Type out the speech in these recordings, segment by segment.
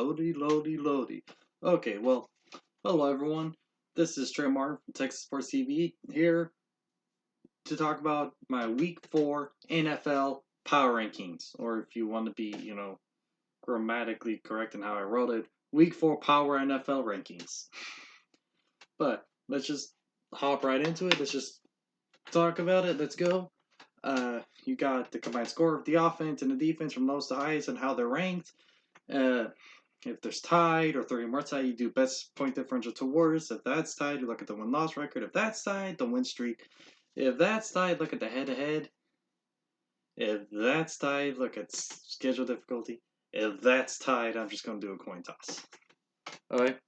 Loady. Okay, well, hello everyone. This is Trey Martin from Texas Sports TV here to talk about my Week 4 NFL Power Rankings, or if you want to be, grammatically correct in how I wrote it, Week 4 Power NFL Rankings. But let's just hop right into it. Let's just talk about it. Let's go. You got the combined score of the offense and the defense from lowest to highest and how they're ranked. If there's tied or 3 more tied, you do best point differential to worst. If that's tied, you look at the win-loss record. If that's tied, the win streak. If that's tied, look at the head-to-head. If that's tied, look at schedule difficulty. If that's tied, I'm just going to do a coin toss. Alright?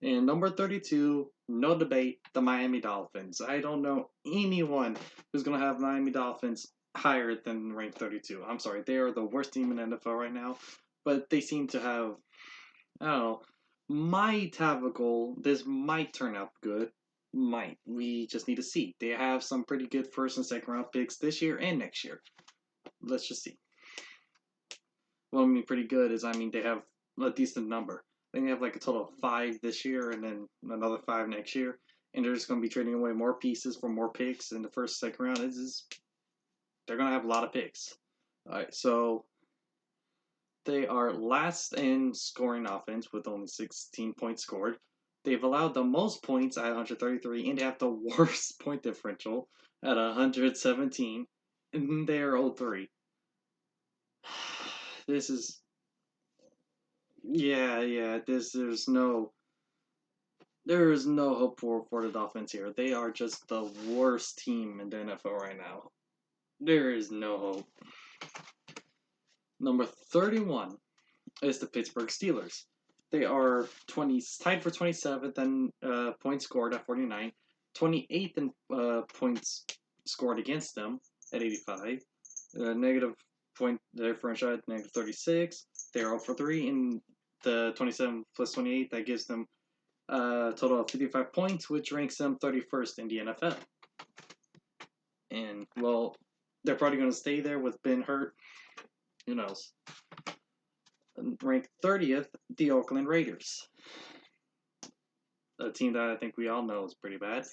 And number 32, no debate, the Miami Dolphins. I don't know anyone who's going to have Miami Dolphins higher than ranked 32. I'm sorry, they are the worst team in the NFL right now. But they seem to have, I don't know, might have a goal. This might turn out good. Might. We just need to see. They have some pretty good first and second round picks this year and next year. Let's just see. Well, I mean, pretty good is, they have a decent number. I think they have like a total of 5 this year and then another 5 next year. And they're just going to be trading away more pieces for more picks in the first, second round. They're going to have a lot of picks. All right, so they are last in scoring offense with only 16 points scored. They've allowed the most points at 133, and they have the worst point differential at 117, and they are 0-3. This is, there's no hope for the Dolphins here. They are just the worst team in the NFL right now. There is no hope. Number 31 is the Pittsburgh Steelers. They are tied for 27th in points scored at 49, 28th in points scored against them at 85, negative point differential at negative 36. They're 0-3 in the 27 plus 28. That gives them a total of 55 points, which ranks them 31st in the NFL. And, well, they're probably going to stay there with Ben hurt. Who knows? Ranked 30th, the Oakland Raiders. A team that I think we all know is pretty bad.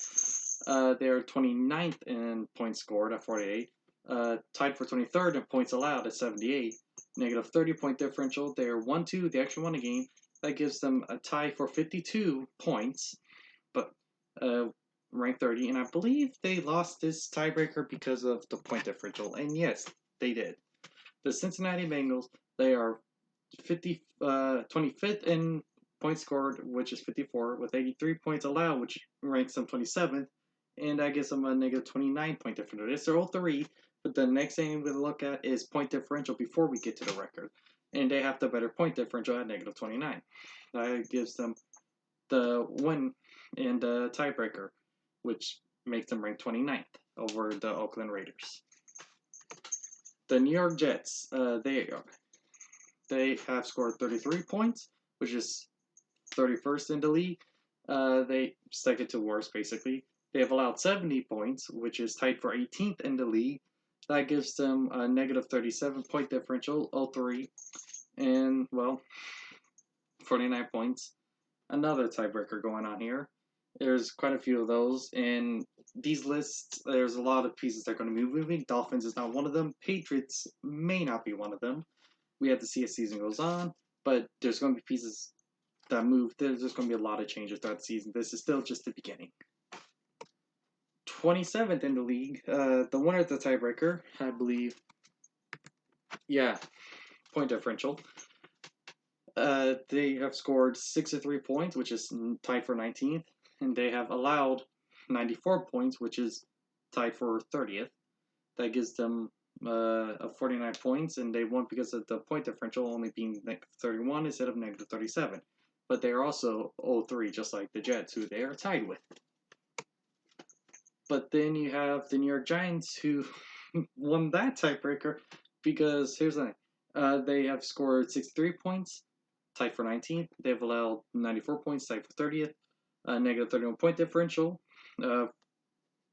They're 29th in points scored at 48. Tied for 23rd in points allowed at 78. Negative 30-point differential. They're 1-2. They actually won a game. That gives them a tie for 52 points. But ranked 30. And I believe they lost this tiebreaker because of the point differential. And yes, they did. The Cincinnati Bengals, they are 25th in points scored, which is 54, with 83 points allowed, which ranks them 27th, and that gives them a negative 29 point differential. It's 0-3, but the next thing we're going to look at is point differential before we get to the record, and they have the better point differential at negative 29. That gives them the win and the tiebreaker, which makes them rank 29th over the Oakland Raiders. The New York Jets, they have scored 33 points, which is 31st in the league. They second to worst, basically. They have allowed 70 points, which is tied for 18th in the league. That gives them a negative 37 point differential, 0-3, and, well, 49 points. Another tiebreaker going on here. There's quite a few of those. In these lists, there's a lot of pieces that are going to be moving. Dolphins is not one of them. Patriots may not be one of them. We have to see as season goes on, but there's going to be pieces that move. There's just going to be a lot of changes throughout the season. This is still just the beginning. 27th in the league. The winner of the tiebreaker, I believe. Yeah, point differential. They have scored 63 points, which is tied for 19th. And they have allowed 94 points, which is tied for 30th. That gives them 49 points, and they won because of the point differential only being negative 31 instead of negative 37. But they are also 0-3, just like the Jets, who they are tied with. But then you have the New York Giants, who won that tiebreaker because, here's the thing, they have scored 63 points, tied for 19th. They've allowed 94 points, tied for 30th. Negative 31 point differential,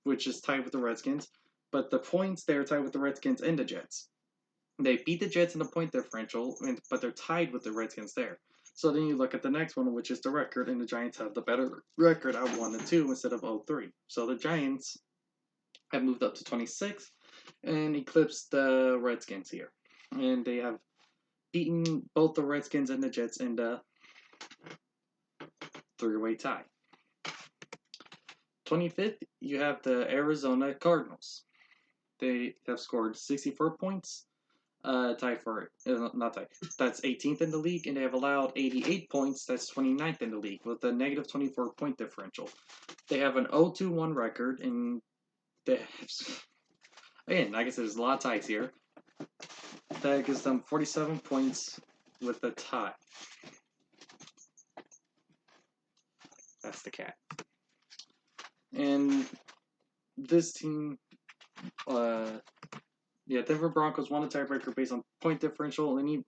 which is tied with the Redskins. But the points, they're tied with the Redskins and the Jets. They beat the Jets in the point differential, but they're tied with the Redskins there. So then you look at the next one, which is the record, and the Giants have the better record at 1-2 instead of 0-3. So the Giants have moved up to 26 and eclipsed the Redskins here. And they have beaten both the Redskins and the Jets in the three-way tie. 25th, you have the Arizona Cardinals. They have scored 64 points, tied for, not tied, that's 18th in the league, and they have allowed 88 points, that's 29th in the league, with a negative 24 point differential. They have an 0-1 record, and they have, again, I guess there's a lot of ties here. That gives them 47 points with a tie. That's the cat. And this team, Denver Broncos won the tiebreaker based on point differential, and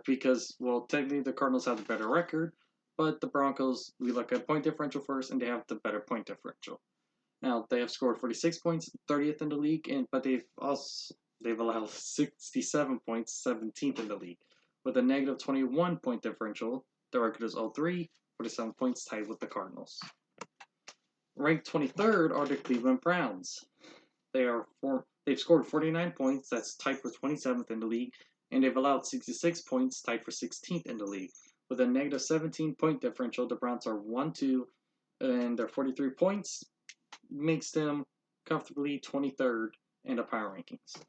because, well, technically the Cardinals have the better record, but the Broncos, we look at point differential first, and they have the better point differential. Now, they have scored 46 points, 30th in the league, but they've allowed 67 points, 17th in the league. With a negative 21 point differential, the record is 0-3, 47 points, tied with the Cardinals. Ranked 23rd are the Cleveland Browns. They've scored 49 points, that's tied for 27th in the league, and they've allowed 66 points, tied for 16th in the league. With a negative 17 point differential, the Browns are 1-2, and their 43 points makes them comfortably 23rd in the power rankings.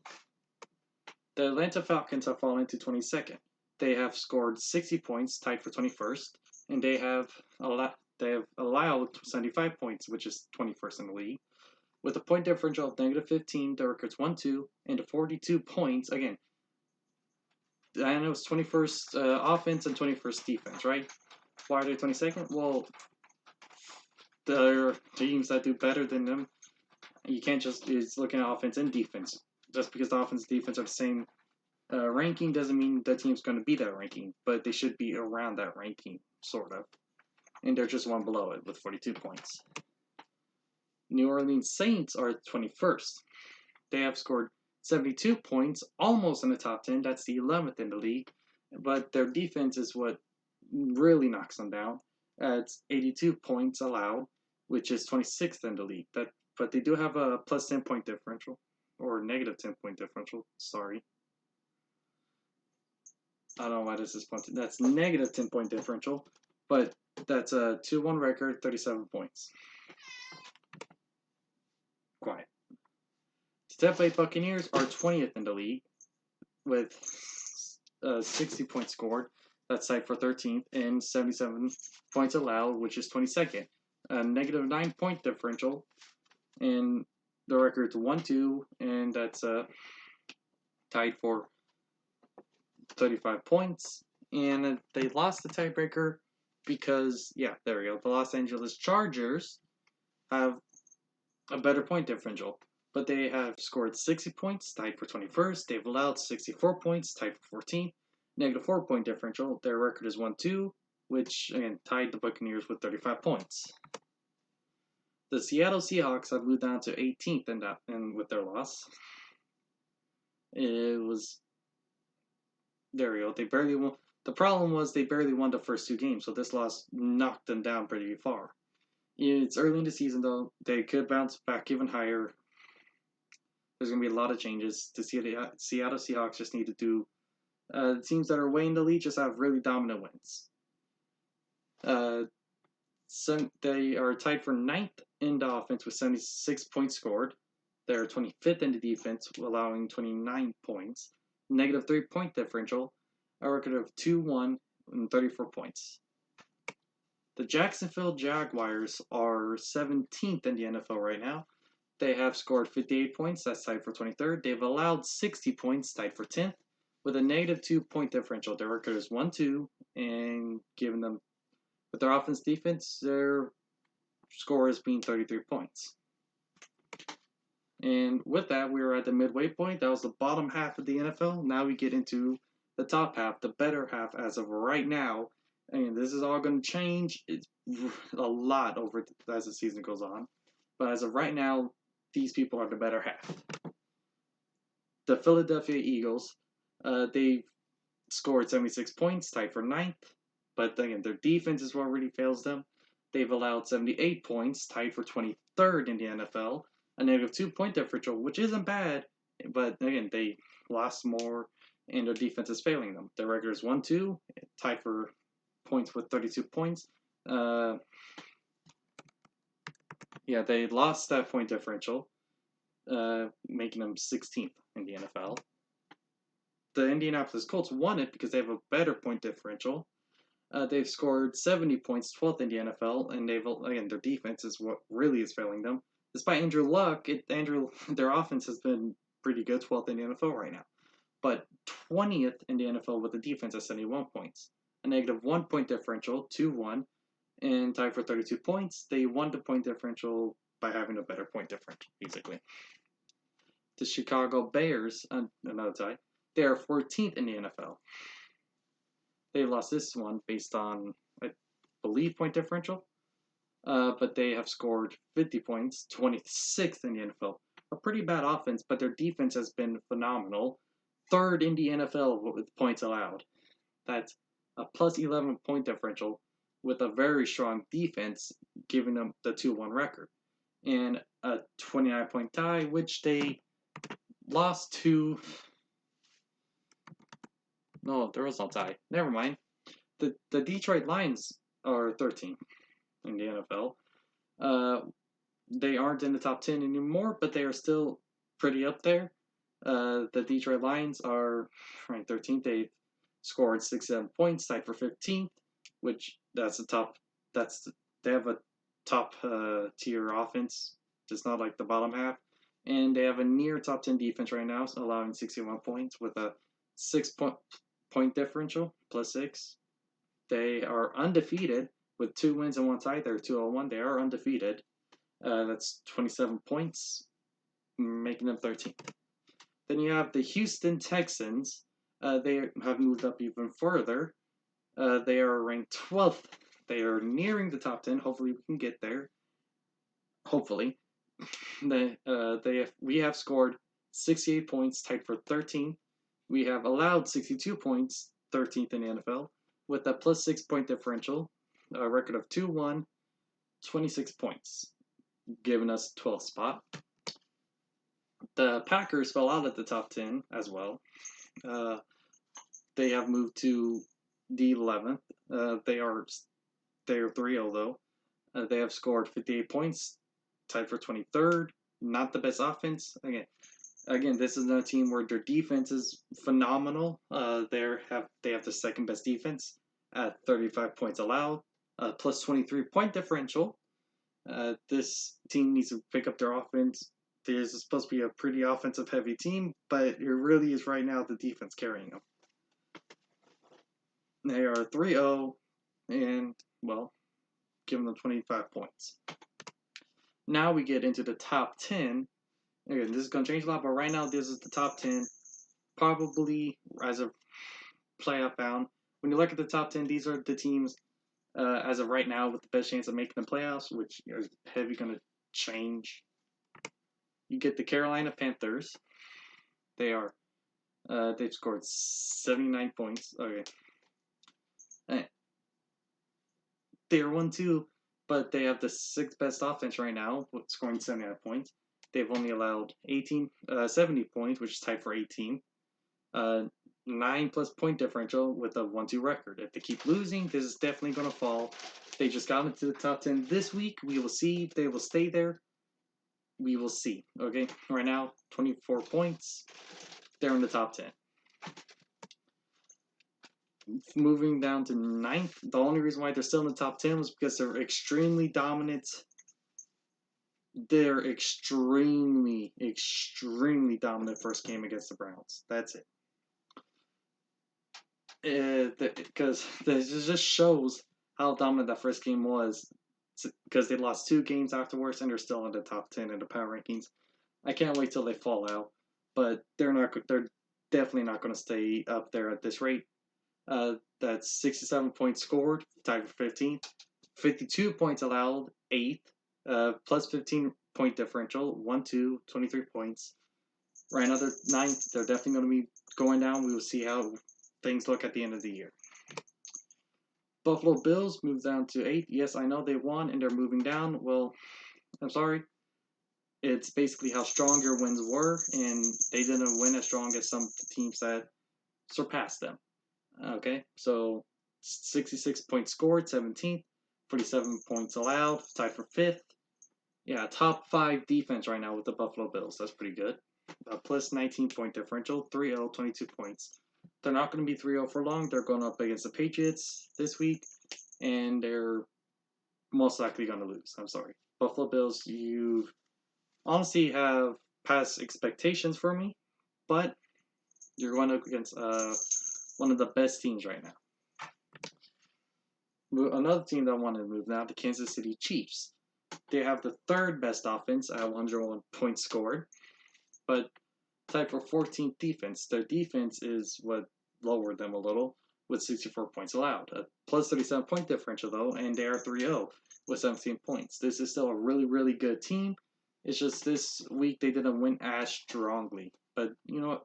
The Atlanta Falcons have fallen to 22nd. They have scored 60 points, tied for 21st, and they have allowed 75 points, which is 21st in the league. With a point differential of negative 15, the record's 1-2, and the 42 points, again, I know it's 21st offense and 21st defense, right? Why are they 22nd? Well, there are teams that do better than them. You can't just look at offense and defense. Just because the offense and defense are the same ranking doesn't mean the team's going to be that ranking, but they should be around that ranking, sort of. And they're just one below it with 42 points. New Orleans Saints are 21st. They have scored 72 points, almost in the top 10. That's the 11th in the league. But their defense is what really knocks them down. It's 82 points allowed, which is 26th in the league. But they do have a plus 10 point differential, or negative 10 point differential. Sorry. I don't know why this is pointed. That's negative 10 point differential, but that's a 2-1 record, 37 points. Quiet. The Tampa Bay Buccaneers are 20th in the league with 60 points scored. That's tied for 13th, and 77 points allowed, which is 22nd. A negative 9 point differential, and the record's 1-2, and that's tied for 35 points. And they lost the tiebreaker because, there we go. The Los Angeles Chargers have a better point differential, but they have scored 60 points, tied for 21st. They've allowed 64 points, tied for 14th. Negative 4 point differential. Their record is 1-2, which again tied the Buccaneers with 35 points. The Seattle Seahawks have moved down to 18th and with their loss. It was, there we go. They barely won. The problem was they barely won the first 2 games, so this loss knocked them down pretty far. It's early in the season, though. They could bounce back even higher. There's going to be a lot of changes. The Seattle Seahawks just need to do. The teams that are way in the lead just have really dominant wins. They are tied for 9th in the offense with 76 points scored. They're 25th in the defense, allowing 29 points. Negative 3 point differential. A record of 2-1 and 34 points. The Jacksonville Jaguars are 17th in the NFL right now. They have scored 58 points, that's tied for 23rd. They've allowed 60 points, tied for 10th, with a negative 2 point differential. Their record is 1-2, and given them with their offense defense, their score has been 33 points. And with that, we are at the midway point. That was the bottom half of the NFL. Now we get into the top half, the better half as of right now. And this is all going to change a lot over as the season goes on. But as of right now, these people are the better half. The Philadelphia Eagles, they scored 76 points, tied for 9th. but again, their defense is what really fails them. They've allowed 78 points, tied for 23rd in the NFL, a negative 2 point differential, which isn't bad, but again, they lost more and their defense is failing them. Their record is 1-2, tied for points with 32 points. Yeah, they lost that point differential, making them 16th in the NFL. The Indianapolis Colts won it because they have a better point differential. They've scored 70 points, 12th in the NFL, and their defense is what really is failing them. Despite Andrew Luck, their offense has been pretty good, 12th in the NFL right now, but 20th in the NFL with a defense at 71 points, a negative 1 point differential, 2-1, and tied for 32 points. They won the point differential by having a better point differential, basically. The Chicago Bears, another tie, they are 14th in the NFL. They lost this one based on, I believe, point differential. But they have scored 50 points, 26th in the NFL. A pretty bad offense, but their defense has been phenomenal. 3rd in the NFL with points allowed. That's a plus 11 point differential with a very strong defense, giving them the 2-1 record. And a 29 point tie, which they lost to. No, there was no tie. Never mind. The Detroit Lions are 13 in the NFL. They aren't in the top 10 anymore, but they are still pretty up there. The Detroit Lions are ranked 13th. They've scored 67 points, tied for 15th, which they have a top tier offense, just not like the bottom half. And they have a near top 10 defense right now, allowing 61 points with a 6-point differential, plus 6. They are undefeated with 2 wins and 1 tie. They're 2-1. They are undefeated. That's 27 points, making them 13th. Then you have the Houston Texans. They have moved up even further. They are ranked 12th. They are nearing the top 10. Hopefully, we can get there. Hopefully. We have scored 68 points, tied for 13th. We have allowed 62 points, 13th in the NFL, with a plus 6 point differential, a record of 2-1, 26 points, giving us 12th spot. The Packers fell out of the top 10 as well. They have moved to the 11th. They are 3-0 though. They have scored 58 points, tied for 23rd. Not the best offense. Again, this is another team where their defense is phenomenal. They have the second best defense at 35 points allowed, plus 23 point differential. This team needs to pick up their offense. This is supposed to be a pretty offensive heavy team, but it really is right now the defense carrying them. They are 3-0 and, well, giving them 25 points. Now we get into the top 10. Again, this is going to change a lot, but right now this is the top 10. Probably as of playoff bound. When you look at the top 10, these are the teams as of right now with the best chance of making the playoffs, which is heavy going to change. You get the Carolina Panthers. They've scored 79 points. Okay. They are 1-2, but they have the 6th best offense right now, scoring 79 points. They've only allowed 70 points, which is tied for 18. 9+ point differential with a 1-2 record. If they keep losing, this is definitely going to fall. They just got into the top 10 this week. We will see if they will stay there. We will see. Okay, right now, 24 points. They're in the top 10. Moving down to 9th. The only reason why they're still in the top 10 was because they're extremely dominant. They're extremely dominant first game against the Browns. That's it. Because this just shows how dominant that first game was. Because they lost 2 games afterwards and they're still in the top 10 in the power rankings. I can't wait till they fall out, but they're definitely not going to stay up there at this rate. That's 67 points scored, tied for 15th. 52 points allowed, 8th. Plus 15 point differential, 1-2, 23 points. Right, another 9th. They're definitely going to be going down. We will see how things look at the end of the year. Buffalo Bills moved down to 8. Yes, I know they won and they're moving down. Well, I'm sorry. It's basically how strong your wins were, and they didn't win as strong as some teams that surpassed them. Okay, so 66 points scored, 17th, 47 points allowed, tied for 5th. Yeah, top 5 defense right now with the Buffalo Bills. That's pretty good. Plus 19-point differential, 3-0, 22 points. They're not going to be 3-0 for long. They're going up against the Patriots this week, and they're most likely going to lose. I'm sorry. Buffalo Bills, you honestly have past expectations for me, but you're going up against one of the best teams right now. Another team that I want to move now, the Kansas City Chiefs. They have the third best offense at 101 points scored, but tied for 14th defense. Their defense is what lowered them a little with 64 points allowed. A plus 37 point differential though, and they are 3-0 with 17 points. This is still a really, really good team. It's just this week they didn't win as strongly. But you know what?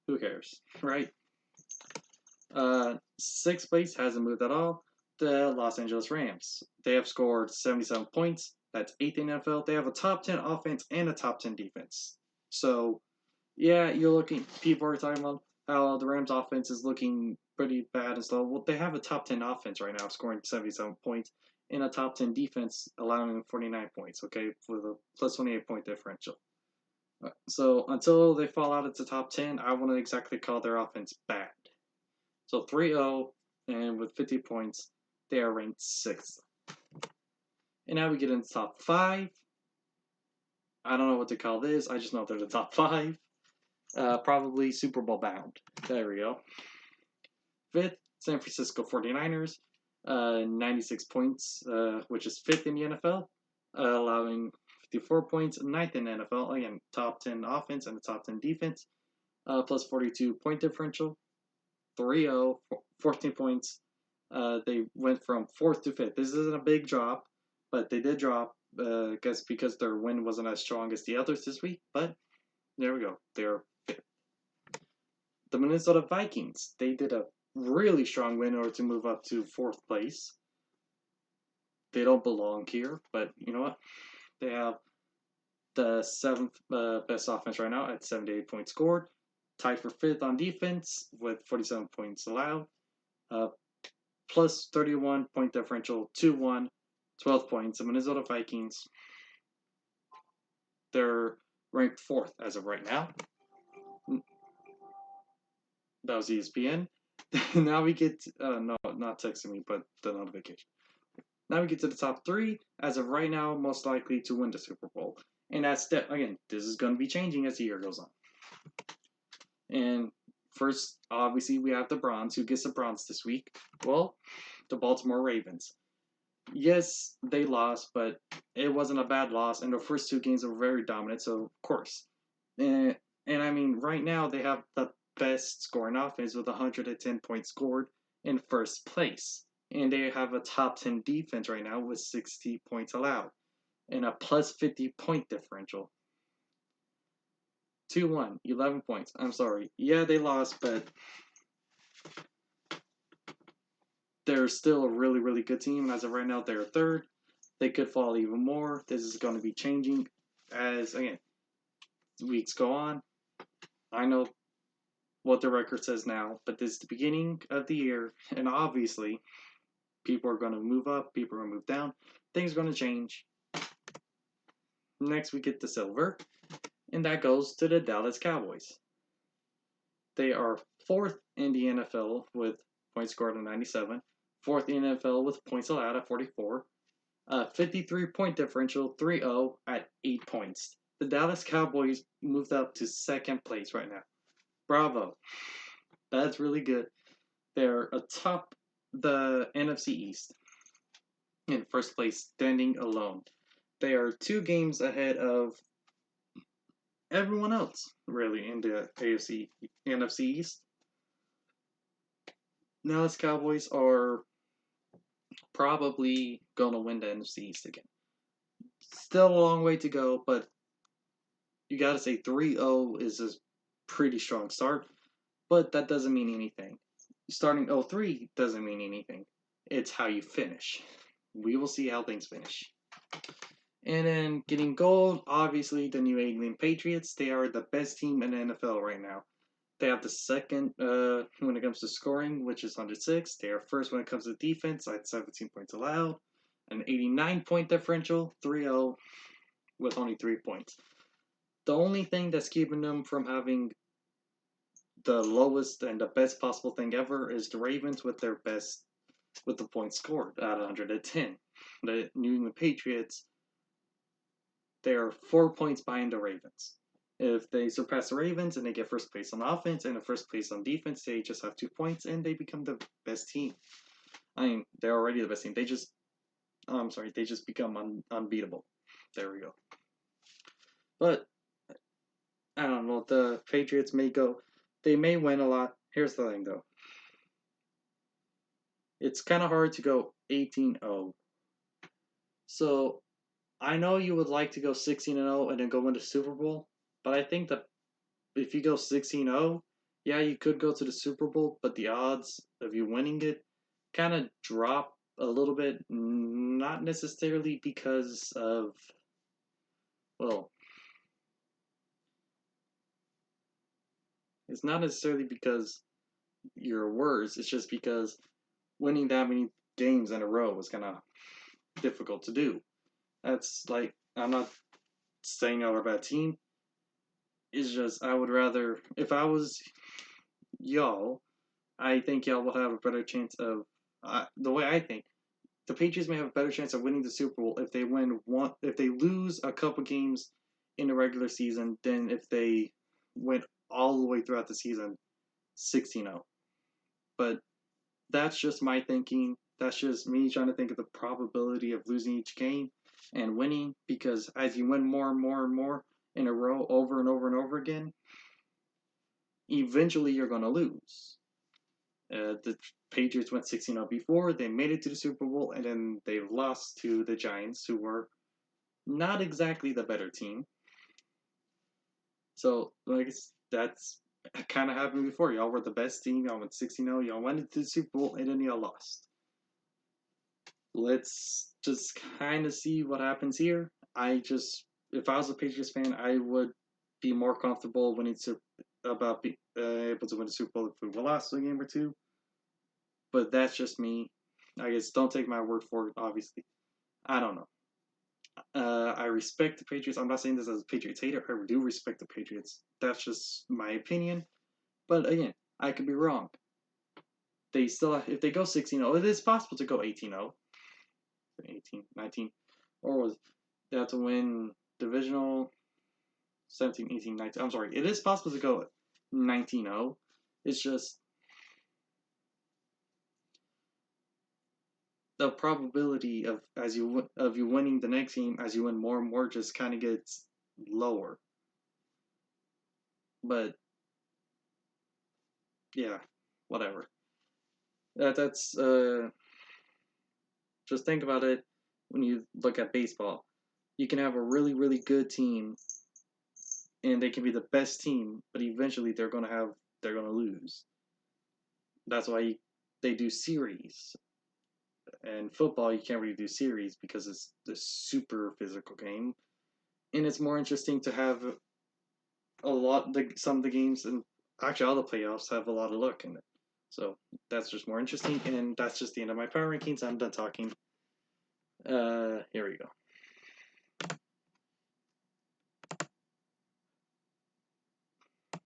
Who cares, right? Sixth place hasn't moved at all. The Los Angeles Rams. They have scored 77 points. That's 8th in the NFL. They have a top 10 offense and a top 10 defense. So, yeah, you're looking. People are talking about how the Rams offense is looking pretty bad and stuff. Well, they have a top 10 offense right now, scoring 77 points, and a top 10 defense, allowing 49 points. Okay, with a plus 28 point differential. So until they fall out of the top 10, I wouldn't exactly call their offense bad. So 3-0, and with 50 points, they are ranked 6th. And now we get into top 5. I don't know what to call this. I just know they're the top 5. Probably Super Bowl bound. There we go. 5th, San Francisco 49ers. 96 points, which is 5th in the NFL, allowing 54 points. 9th in the NFL. Again, top 10 offense and the top 10 defense. Plus 42 point differential. 3-0, 14 points. They went from 4th to 5th. This isn't a big drop, but they did drop because their win wasn't as strong as the others this week. But there we go. They're 5th. The Minnesota Vikings. They did a really strong win in order to move up to 4th place. They don't belong here, but you know what? They have the 7th best offense right now at 78 points scored. Tied for 5th on defense with 47 points allowed. Plus 31 point differential, 2-1, 12 points. The Minnesota Vikings, they're ranked 4th as of right now. That was ESPN. Now we get, no, not texting me, but the notification. Now we get to the top 3, as of right now, most likely to win the Super Bowl. And that's, again, this is going to be changing as the year goes on. And first, obviously, we have the Browns. Who gets the Browns this week? Well, the Baltimore Ravens. Yes, they lost, but it wasn't a bad loss, and the first 2 games were very dominant, so of course. And I mean, right now, they have the best scoring offense with 110 points scored in first place. And they have a top 10 defense right now with 60 points allowed and a plus 50 point differential. 2-1, 11 points. I'm sorry. Yeah, they lost, but they're still a really, really good team. As of right now, they're 3rd. They could fall even more. This is going to be changing as, again, weeks go on. I know what the record says now, but this is the beginning of the year, and obviously, people are going to move up, people are going to move down. Things are going to change. Next, we get the silver, and that goes to the Dallas Cowboys. They are 4th in the NFL with points scored at 97, 4th in the NFL with points allowed at 44, 53 point differential, 3-0 at 8 points. The Dallas Cowboys moved up to 2nd place right now. Bravo. That's really good. They're atop the NFC East in 1st place, standing alone. They are 2 games ahead of everyone else, really, in the NFC East. Dallas Cowboys are probably going to win the NFC East again. Still a long way to go, but you got to say 3-0 is a pretty strong start, but that doesn't mean anything. starting 03 doesn't mean anything. It's how you finish. We will see how things finish. And then getting gold, obviously the New England Patriots. They are the best team in the NFL right now. They have the second when it comes to scoring, which is 106. They are first when it comes to defense at 17 points allowed, an 89-point differential, 3-0 with only 3 points. The only thing that's keeping them from having the lowest and the best possible thing ever is the Ravens with the points scored at 110. The New England Patriots, they are 4 points behind the Ravens. If they surpass the Ravens and they get first place on offense and the first place on defense, they just have 2 points and they become the best team. I mean, they're already the best team. They just become unbeatable. There we go. But I don't know. The Patriots they may win a lot. Here's the thing, though. It's kind of hard to go 18-0. So I know you would like to go 16-0 and then go win the Super Bowl, but I think that if you go 16-0, yeah, you could go to the Super Bowl, but the odds of you winning it kind of drop a little bit. Not necessarily because of, well, it's not necessarily because you're worse. It's just because winning that many games in a row is kind of difficult to do. That's like, I'm not saying y'all are a bad team. It's just, I would rather, if I was y'all, I think y'all will have a better chance of, the way I think, the Patriots may have a better chance of winning the Super Bowl if they lose a couple games in the regular season than if they went all the way throughout the season 16-0. But that's just my thinking. That's just me trying to think of the probability of losing each game and winning, because as you win more and more and more in a row over and over and over again, eventually you're going to lose. The Patriots went 16-0 before, they made it to the Super Bowl, and then they lost to the Giants, who were not exactly the better team. So, like, that's kind of happened before. Y'all were the best team, y'all went 16-0, y'all went into the Super Bowl, and then y'all lost. Let's just kind of see what happens here. If I was a Patriots fan, I would be more comfortable winning about being able to win the Super Bowl if we lost a game or two. But that's just me. I guess don't take my word for it, obviously. I don't know. I respect the Patriots. I'm not saying this as a Patriots hater. I do respect the Patriots. That's just my opinion. But again, I could be wrong. If they go 16-0, it is possible to go 18-0. 18, 19, or was they have to win divisional 17, 18, 19. I'm sorry. It is possible to go 19-0. It's just the probability of you winning the next game as you win more and more just kind of gets lower. But yeah, whatever. That's just think about it when you look at baseball. You can have a really, really good team and they can be the best team, but eventually they're gonna lose. That's why they do series. And football, you can't really do series because it's the super physical game, and it's more interesting to have some of the games, and actually all the playoffs have a lot of luck in it. So that's just more interesting, and that's just the end of my power rankings. I'm done talking. Here we go.